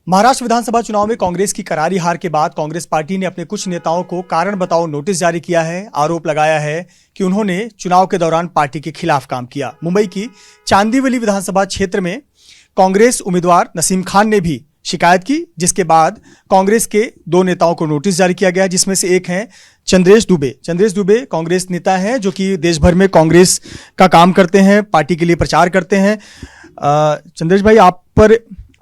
महाराष्ट्र विधानसभा चुनाव में कांग्रेस की करारी हार के बाद कांग्रेस पार्टी ने अपने कुछ नेताओं को कारण बताओ नोटिस जारी किया है। आरोप लगाया है कि उन्होंने चुनाव के दौरान पार्टी के खिलाफ काम किया। मुंबई की चांदीवली विधानसभा क्षेत्र में कांग्रेस उम्मीदवार नसीम खान ने भी शिकायत की, जिसके बाद कांग्रेस के दो नेताओं को नोटिस जारी किया गया, जिसमें से एक हैं चंद्रेश दुबे। चंद्रेश दुबे कांग्रेस नेता हैं जो कि देश भर में कांग्रेस का काम करते हैं, पार्टी के लिए प्रचार करते हैं। चंद्रेश भाई, आप पर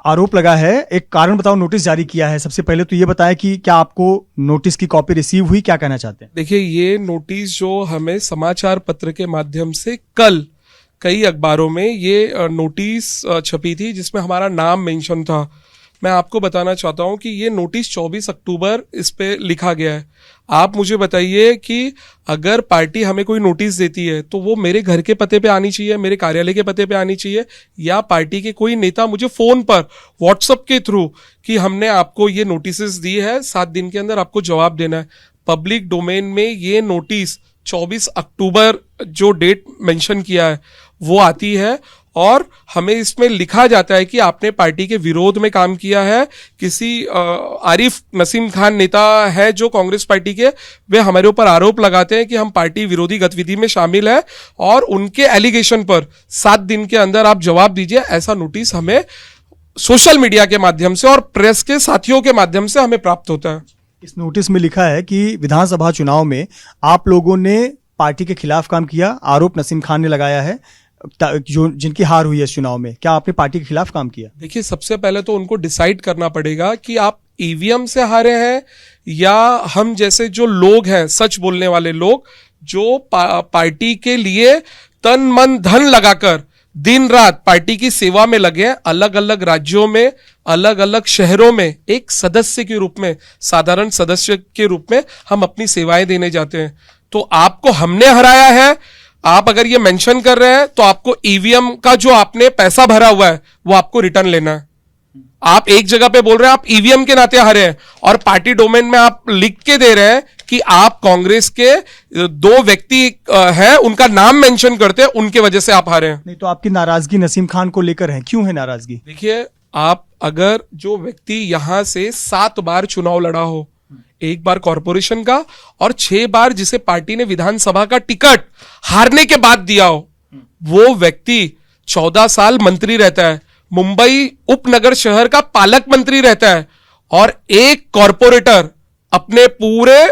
आरोप लगा है, एक कारण बताओ नोटिस जारी किया है। सबसे पहले तो ये बताएं कि क्या आपको नोटिस की कॉपी रिसीव हुई, क्या कहना चाहते हैं? देखिए, ये नोटिस जो हमें समाचार पत्र के माध्यम से कल कई अखबारों में ये नोटिस छपी थी जिसमें हमारा नाम मेंशन था। मैं आपको बताना चाहता हूं कि ये नोटिस 24 अक्टूबर इस पे लिखा गया है। आप मुझे बताइए कि अगर पार्टी हमें कोई नोटिस देती है तो वो मेरे घर के पते पे आनी चाहिए, मेरे कार्यालय के पते पे आनी चाहिए, या पार्टी के कोई नेता मुझे फोन पर व्हाट्सएप के थ्रू कि हमने आपको ये नोटिस दी है, 7 दिन के अंदर आपको जवाब देना है। पब्लिक डोमेन में ये नोटिस 24 अक्टूबर जो डेट मेंशन किया है वो आती है और हमें इसमें लिखा जाता है कि आपने पार्टी के विरोध में काम किया है। किसी आरिफ नसीम खान नेता है जो कांग्रेस पार्टी के, वे हमारे ऊपर आरोप लगाते हैं कि हम पार्टी विरोधी गतिविधि में शामिल है और उनके एलिगेशन पर 7 दिन के अंदर आप जवाब दीजिए। ऐसा नोटिस हमें सोशल मीडिया के माध्यम से और प्रेस के साथियों के माध्यम से हमें प्राप्त होता है। इस नोटिस में लिखा है कि विधानसभा चुनाव में आप लोगों ने पार्टी के खिलाफ काम किया। आरोप नसीम खान ने लगाया है जो जिनकी हार हुई है इस चुनाव में। क्या आपने पार्टी के खिलाफ काम किया? देखिए, सबसे पहले तो उनको डिसाइड करना पड़ेगा कि आप ईवीएम से हारे हैं या हम जैसे जो लोग हैं, सच बोलने वाले लोग जो पार्टी के लिए तन मन धन लगाकर दिन रात पार्टी की सेवा में लगे हैं, अलग अलग राज्यों में, अलग अलग शहरों में एक सदस्य के रूप में, साधारण सदस्य के रूप में हम अपनी सेवाएं देने जाते हैं। तो आपको हमने हराया है, आप अगर ये मेंशन कर रहे हैं तो आपको ईवीएम का जो आपने पैसा भरा हुआ है वो आपको रिटर्न लेना है। आप एक जगह पे बोल रहे हैं आप ईवीएम के नाते हारे हैं और पार्टी डोमेन में आप लिख के दे रहे हैं कि आप कांग्रेस के 2 व्यक्ति हैं, उनका नाम मेंशन करते हैं, उनके वजह से आप हारे हैं। नहीं तो आपकी नाराजगी नसीम खान को लेकर है, क्यों है नाराजगी? देखिए, आप अगर जो व्यक्ति यहां से 7 बार चुनाव लड़ा हो, 1 बार कॉर्पोरेशन का और 6 बार जिसे पार्टी ने विधानसभा का टिकट हारने के बाद दिया हो, वो व्यक्ति 14 साल मंत्री रहता है, मुंबई उपनगर शहर का पालक मंत्री रहता है और एक कॉर्पोरेटर अपने पूरे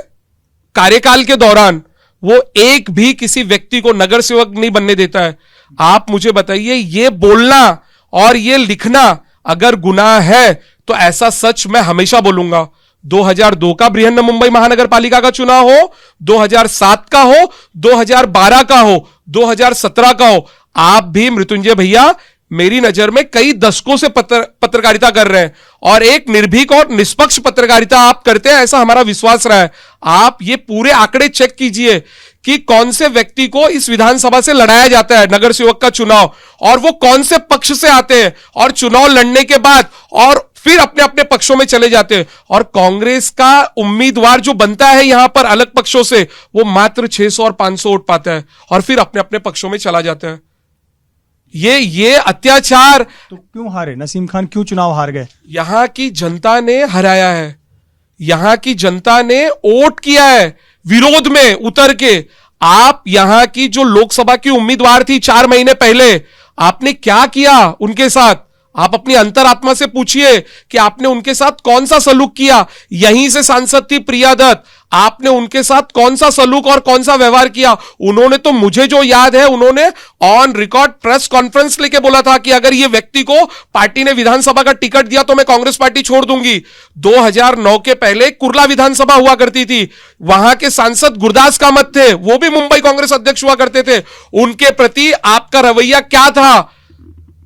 कार्यकाल के दौरान वो एक भी किसी व्यक्ति को नगर सेवक नहीं बनने देता है। आप मुझे बताइए, ये बोलना और ये लिखना अगर गुनाह है तो ऐसा सच मैं हमेशा बोलूंगा। 2002 का बृहन्न मुंबई महानगर पालिका का चुनाव हो, 2007 का हो, 2012 का हो, 2017 का हो, आप भी मृत्युंजय भैया मेरी नजर में कई दशकों से पत्रकारिता कर रहे हैं और एक निर्भीक और निष्पक्ष पत्रकारिता आप करते हैं, ऐसा हमारा विश्वास रहा है। आप ये पूरे आंकड़े चेक कीजिए कि कौन से व्यक्ति को इस विधानसभा से लड़ाया जाता है नगर सेवक का चुनाव, और वो कौन से पक्ष से आते हैं और चुनाव लड़ने के बाद और फिर अपने अपने पक्षों में चले जाते हैं। और कांग्रेस का उम्मीदवार जो बनता है यहां पर अलग पक्षों से, वो मात्र 600 और 500 वोट पाता है और फिर अपने अपने पक्षों में चला जाता है। ये अत्याचार। तो क्यों हारे नसीम खान, क्यों चुनाव हार गए? यहां की जनता ने हराया है, यहां की जनता ने वोट किया है विरोध में उतर के। आप यहां की जो लोकसभा की उम्मीदवार थी 4 महीने पहले, आपने क्या किया उनके साथ? आप अपनी अंतरात्मा से पूछिए कि आपने उनके साथ कौन सा सलूक किया। यहीं से सांसद थी प्रिया दत्त, आपने उनके साथ कौन सा सलूक और कौन सा व्यवहार किया? उन्होंने तो, मुझे जो याद है, उन्होंने ऑन रिकॉर्ड प्रेस कॉन्फ्रेंस लेके बोला था कि अगर ये व्यक्ति को पार्टी ने विधानसभा का टिकट दिया तो मैं कांग्रेस पार्टी छोड़ दूंगी। 2009 के पहले कुर्ला विधानसभा हुआ करती थी, वहां के सांसद गुरदास कामत थे, वो भी मुंबई कांग्रेस अध्यक्ष हुआ करते थे। उनके प्रति आपका रवैया क्या था?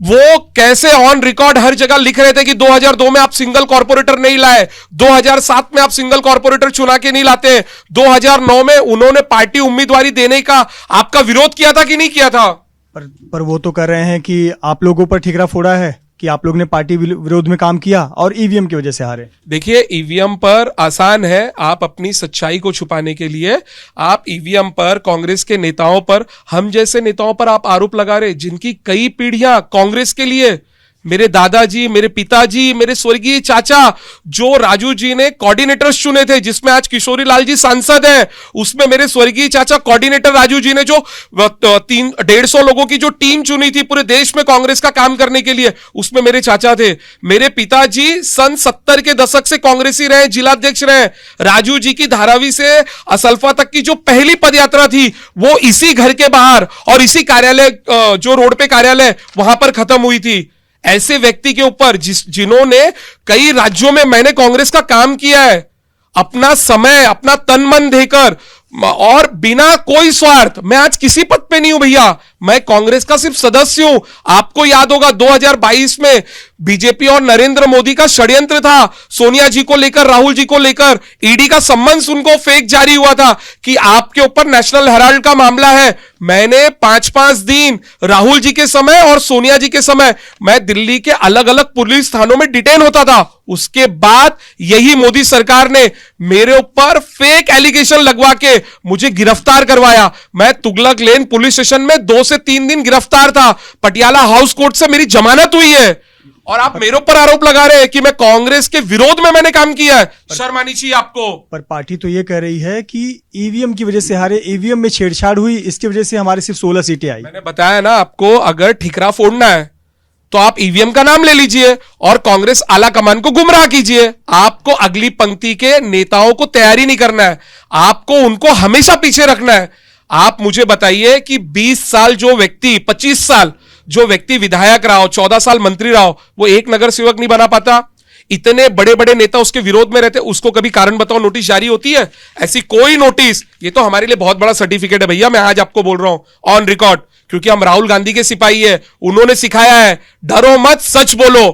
वो कैसे ऑन रिकॉर्ड हर जगह लिख रहे थे कि 2002 में आप सिंगल कॉर्पोरेटर नहीं लाए, 2007 में आप सिंगल कॉर्पोरेटर चुना के नहीं लाते, 2009 में उन्होंने पार्टी उम्मीदवारी देने का आपका विरोध किया था कि नहीं किया था? पर वो तो कर रहे हैं कि आप लोगों पर ठिकरा फोड़ा है कि आप लोग ने पार्टी विरोध में काम किया और ईवीएम की वजह से हारे। देखिए, ईवीएम पर आसान है, आप अपनी सच्चाई को छुपाने के लिए आप ईवीएम पर, कांग्रेस के नेताओं पर, हम जैसे नेताओं पर आप आरोप लगा रहे जिनकी कई पीढ़ियां कांग्रेस के लिए मेरे दादाजी, मेरे पिताजी, मेरे स्वर्गीय चाचा, जो राजू जी ने कोऑर्डिनेटर्स चुने थे, जिसमें आज किशोरी लाल जी सांसद हैं, उसमें मेरे स्वर्गीय चाचा कोऑर्डिनेटर राजू जी ने जो 150 लोगों की जो टीम चुनी थी पूरे देश में कांग्रेस का काम करने के लिए, उसमें मेरे चाचा थे। मेरे पिताजी सन 70 के दशक से कांग्रेसी रहे, जिलाध्यक्ष रहे। राजू जी की धारावी से असल्फा तक की जो पहली पदयात्रा थी वो इसी घर के बाहर और इसी कार्यालय, जो रोड पे कार्यालय, वहां पर खत्म हुई थी। ऐसे व्यक्ति के ऊपर जिन्होंने कई राज्यों में मैंने कांग्रेस का काम किया है, अपना समय, अपना तन मन देकर और बिना कोई स्वार्थ। मैं आज किसी पद पे नहीं हूं भैया, मैं कांग्रेस का सिर्फ सदस्य हूं। आपको याद होगा 2022 में बीजेपी और नरेंद्र मोदी का षड्यंत्र था, सोनिया जी को लेकर, राहुल जी को लेकर। ईडी का सम्मन्स उनको फेक जारी हुआ था कि आपके ऊपर नेशनल हेराल्ड का मामला है। मैंने 5-5 दिन राहुल जी के समय और सोनिया जी के समय मैं दिल्ली के अलग अलग पुलिस थानों में डिटेन होता था। उसके बाद यही मोदी सरकार ने मेरे ऊपर फेक एलिगेशन लगवा के मुझे गिरफ्तार करवाया। मैं तुगलक लेन पुलिस स्टेशन में 2 से 3 दिन गिरफ्तार था। पटियाला हाउस कोर्ट से मेरी जमानत हुई है और आप मेरे ऊपर आरोप लगा रहे हैं कि मैं कांग्रेस के विरोध में मैंने काम किया है। शर्म आनी चाहिए आपको। पर पार्टी तो ये कह रही है कि ईवीएम की वजह से हारे, ईवीएम में छेड़छाड़ हुई, इसकी वजह से हमारे सिर्फ 16 सीटें आई। मैंने बताया ना आपको, अगर ठिकरा फोड़ना है तो आप ईवीएम का नाम ले लीजिए और कांग्रेस आला कमान को गुमराह कीजिए। आपको अगली पंक्ति के नेताओं को तैयारी नहीं करना है, आपको उनको हमेशा पीछे रखना है। आप मुझे बताइए कि 20 साल जो व्यक्ति, 25 साल जो व्यक्ति विधायक रहा हो, 14 साल मंत्री रहा हो, वो एक नगर सेवक नहीं बना पाता? इतने बड़े बड़े नेता उसके विरोध में रहते, उसको कभी कारण बताओ नोटिस जारी होती है? ऐसी कोई नोटिस। ये तो हमारे लिए बहुत बड़ा सर्टिफिकेट है भैया, मैं आज आपको बोल रहा हूं ऑन रिकॉर्ड, क्योंकि हम राहुल गांधी के सिपाही है। उन्होंने सिखाया है, डरो मत, सच बोलो,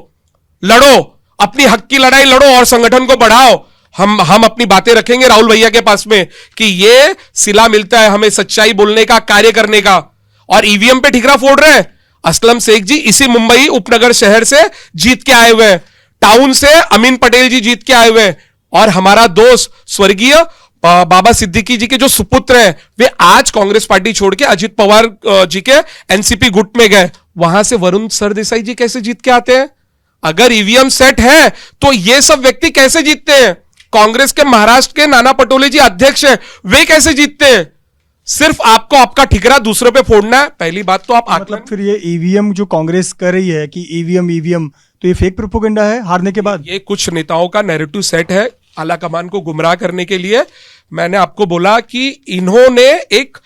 लड़ो, अपनी हक की लड़ाई लड़ो और संगठन को बढ़ाओ। हम अपनी बातें रखेंगे राहुल भैया के पास में कि ये सिला मिलता है हमें सच्चाई बोलने का, कार्य करने का। और ईवीएम पे ठिकरा फोड़ रहे हैं असलम शेख जी, इसी मुंबई उपनगर शहर से जीत के आए हुए हैं। टाउन से अमीन पटेल जी जीत के आए हुए हैं। और हमारा दोस्त स्वर्गीय बाबा सिद्दीकी जी के जो सुपुत्र हैं, वे आज कांग्रेस पार्टी छोड़ के अजित पवार जी के एनसीपी गुट में गए। वहां से वरुण सरदेसाई जी कैसे जीत के आते हैं? अगर ईवीएम सेट है तो ये सब व्यक्ति कैसे जीतते हैं? कांग्रेस के महाराष्ट्र के नाना पटोले जी अध्यक्ष हैं, वे कैसे जीतते हैं? सिर्फ आपको आपका ठिकरा दूसरों पे फोड़ना है। पहली बात तो आप मतलब फिर ये ईवीएम जो कांग्रेस कर रही है कि ईवीएम तो ये फेक प्रोपेगेंडा है हारने के बाद। ये कुछ नेताओं का नैरेटिव सेट है आला कमान को गुमराह करने के लिए। मैंने आपको बोला कि इन्होंने एक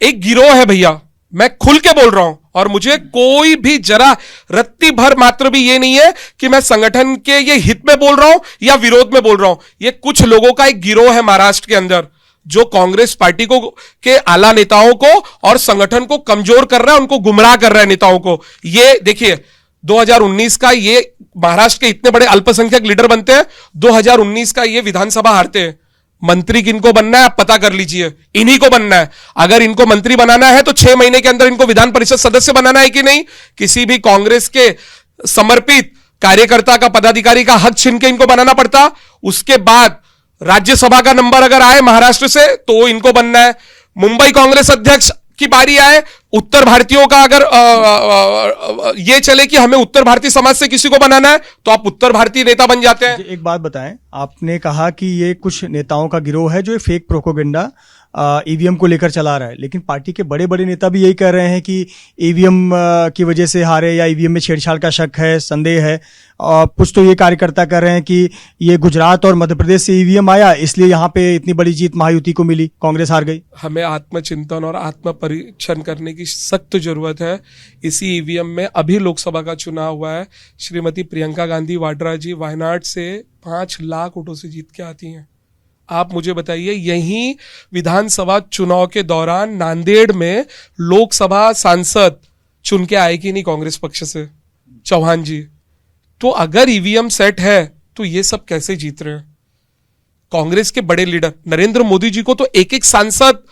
गिरोह है भैया, मैं खुल के बोल रहा हूं, और मुझे कोई भी जरा रत्ती भर मात्र भी ये नहीं है कि मैं संगठन के ये हित में बोल रहा हूं या विरोध में बोल रहा हूं। ये कुछ लोगों का एक गिरोह है महाराष्ट्र के अंदर जो कांग्रेस पार्टी को के आला नेताओं को और संगठन को कमजोर कर रहा है, उनको गुमराह कर रहा है नेताओं को। ये देखिए 2019 का ये महाराष्ट्र के इतने बड़े अल्पसंख्यक लीडर बनते हैं, 2019 का ये विधानसभा हारते हैं। मंत्री किनको बनना है आप पता कर लीजिए, इन्हीं को बनना है। अगर इनको मंत्री बनाना है तो 6 महीने के अंदर इनको विधान परिषद सदस्य बनाना है कि नहीं? किसी भी कांग्रेस के समर्पित कार्यकर्ता का, पदाधिकारी का हक छीन के इनको बनाना पड़ता। उसके बाद राज्यसभा का नंबर अगर आए महाराष्ट्र से तो इनको बनना है। मुंबई कांग्रेस अध्यक्ष की बारी आए, उत्तर भारतीयों का अगर ये चले कि हमें उत्तर भारतीय समाज से किसी को बनाना है तो आप उत्तर भारतीय नेता बन जाते हैं। एक बात बताएं, आपने कहा कि ये कुछ नेताओं का गिरोह है जो फेक प्रोपेगेंडा ईवीएम को लेकर चला रहा है, लेकिन पार्टी के बड़े बड़े नेता भी यही कह रहे हैं कि ईवीएम की वजह से हारे या ईवीएम में छेड़छाड़ का शक है, संदेह है। कुछ तो ये कार्यकर्ता कह रहे हैं कि ये गुजरात और मध्य प्रदेश से ईवीएम आया, इसलिए यहाँ पे इतनी बड़ी जीत महायुति को मिली, कांग्रेस हार गई। हमें आत्मचिंतन और आत्म परीक्षण करने की सख्त जरूरत है। इसी ईवीएम में अभी लोकसभा का चुनाव हुआ है, श्रीमती प्रियंका गांधी वाड्रा जी वायनाड से 5 लाख वोटों से जीत के आती हैं। आप मुझे बताइए, यही विधानसभा चुनाव के दौरान नांदेड़ में लोकसभा सांसद चुन के आए कि नहीं कांग्रेस पक्ष से, चौहान जी। तो अगर ईवीएम सेट है तो ये सब कैसे जीत रहे हैं? कांग्रेस के बड़े लीडर नरेंद्र मोदी जी को तो एक एक सांसद,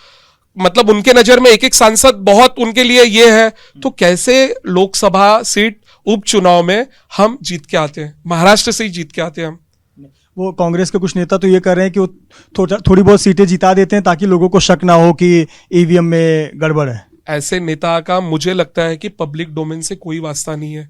मतलब उनके नजर में एक एक सांसद बहुत उनके लिए ये है, तो कैसे लोकसभा सीट उपचुनाव में हम जीत के आते हैं? महाराष्ट्र से ही जीत के आते हैं हम। वो कांग्रेस के कुछ नेता तो ये कर रहे हैं कि वो थोड़ी बहुत सीटें जिता देते हैं ताकि लोगों को शक ना हो कि ईवीएम में गड़बड़ है। ऐसे नेता का मुझे लगता है कि पब्लिक डोमेन से कोई वास्ता नहीं है।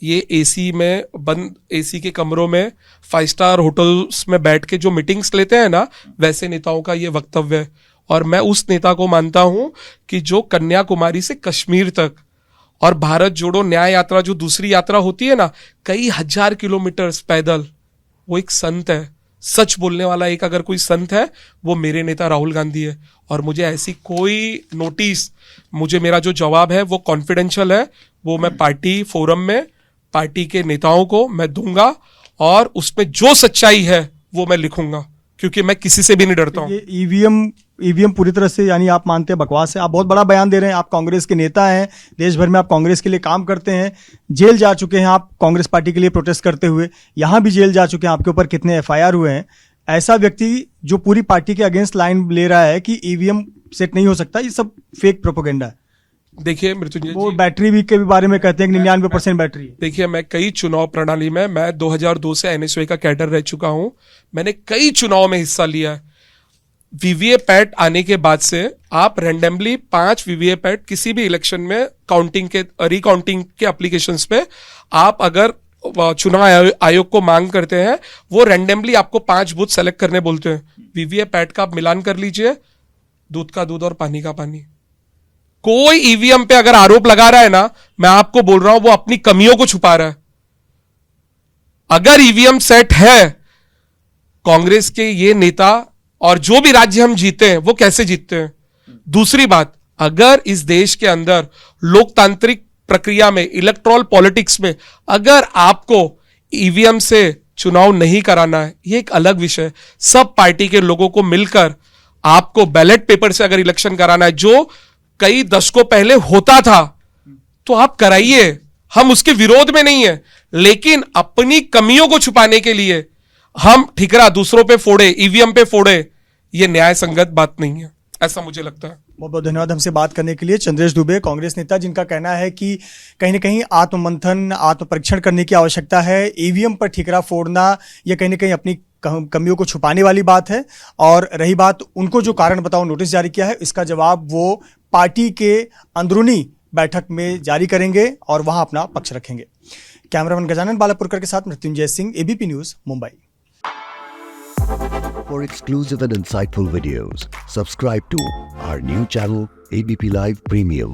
ये एसी में बंद एसी के कमरों में 5 स्टार होटल्स में बैठ के जो मीटिंग्स लेते हैं ना, वैसे नेताओं का ये वक्तव्य है। और मैं उस नेता को मानता हूं कि जो कन्याकुमारी से कश्मीर तक और भारत जोड़ो न्याय यात्रा जो दूसरी यात्रा होती है ना, कई हजार किलोमीटर पैदल, वो एक संत है। सच बोलने वाला एक अगर कोई संत है वो मेरे नेता राहुल गांधी है। और मुझे ऐसी कोई नोटिस, मुझे मेरा जो जवाब है वो कॉन्फिडेंशियल है, वो मैं पार्टी फोरम में पार्टी के नेताओं को मैं दूंगा और उसमें जो सच्चाई है वो मैं लिखूंगा, क्योंकि मैं किसी से भी नहीं डरता हूं। ये ईवीएम पूरी तरह से यानी आप मानते हैं बकवास है। आप बहुत बड़ा बयान दे रहे हैं, आप कांग्रेस के नेता हैं, देश भर में आप कांग्रेस के लिए काम करते हैं, जेल जा चुके हैं आप कांग्रेस पार्टी के लिए प्रोटेस्ट करते हुए, यहां भी जेल जा चुके हैं, आपके ऊपर कितने एफआईआर हुए हैं। ऐसा व्यक्ति जो पूरी पार्टी के अगेंस्ट लाइन ले रहा है कि ईवीएम सेट नहीं हो सकता, ये सब फेक प्रोपोगेंडा है। देखिए मृत्युंजय वो जी, बैटरी भी के बारे में कहते हैं कि 99% बैटरी है। देखिए मैं कई चुनाव प्रणाली में, मैं 2002 से एनएसयूआई का कैडर रह चुका हूं, मैंने कई चुनाव में हिस्सा लिया है। वीवीएपैट आने के बाद से आप रैंडमली 5 वीवीएपैट किसी भी इलेक्शन में काउंटिंग के रिकाउंटिंग के एप्लीकेशंस पे आप अगर चुनाव आयोग को मांग करते हैं, वो रैंडमली आपको 5 बूथ सेलेक्ट करने बोलते हैं। वीवीएपैट का आप मिलान कर लीजिए, दूध का दूध और पानी का पानी। कोई ईवीएम पे अगर आरोप लगा रहा है ना, मैं आपको बोल रहा हूं वो अपनी कमियों को छुपा रहा है। अगर ईवीएम सेट है, कांग्रेस के ये नेता और जो भी राज्य हम जीते हैं वो कैसे जीतते हैं। दूसरी बात, अगर इस देश के अंदर लोकतांत्रिक प्रक्रिया में, इलेक्ट्रल पॉलिटिक्स में अगर आपको ईवीएम से चुनाव नहीं कराना है, ये एक अलग विषय है। सब पार्टी के लोगों को मिलकर आपको बैलेट पेपर से अगर इलेक्शन कराना है, जो कई दशकों पहले होता था, तो आप कराइए, हम उसके विरोध में नहीं है। लेकिन अपनी कमियों को छुपाने के लिए हम ठिकरा दूसरों पे फोड़े, ईवीएम पे फोड़े, ये न्याय संगत बात नहीं है, ऐसा मुझे लगता है। बहुत बहुत धन्यवाद हमसे बात करने के लिए। चंद्रेश दुबे, कांग्रेस नेता, जिनका कहना है कि कहीं ना कहीं आत्ममंथन, आत्मपरीक्षण करने की आवश्यकता है। ईवीएम पर ठिकरा फोड़ना यह कहीं ना कहीं अपनी कमियों को छुपाने वाली बात है। और रही बात उनको जो कारण बताओ नोटिस जारी किया है, इसका जवाब वो पार्टी के अंदरूनी बैठक में जारी करेंगे और वहां अपना पक्ष रखेंगे। कैमरामैन गजानन बालापुरकर के साथ Mrityunjay Singh, ABP news, Mumbai. For exclusive and insightful videos, subscribe to our new channel ABP Live Premium.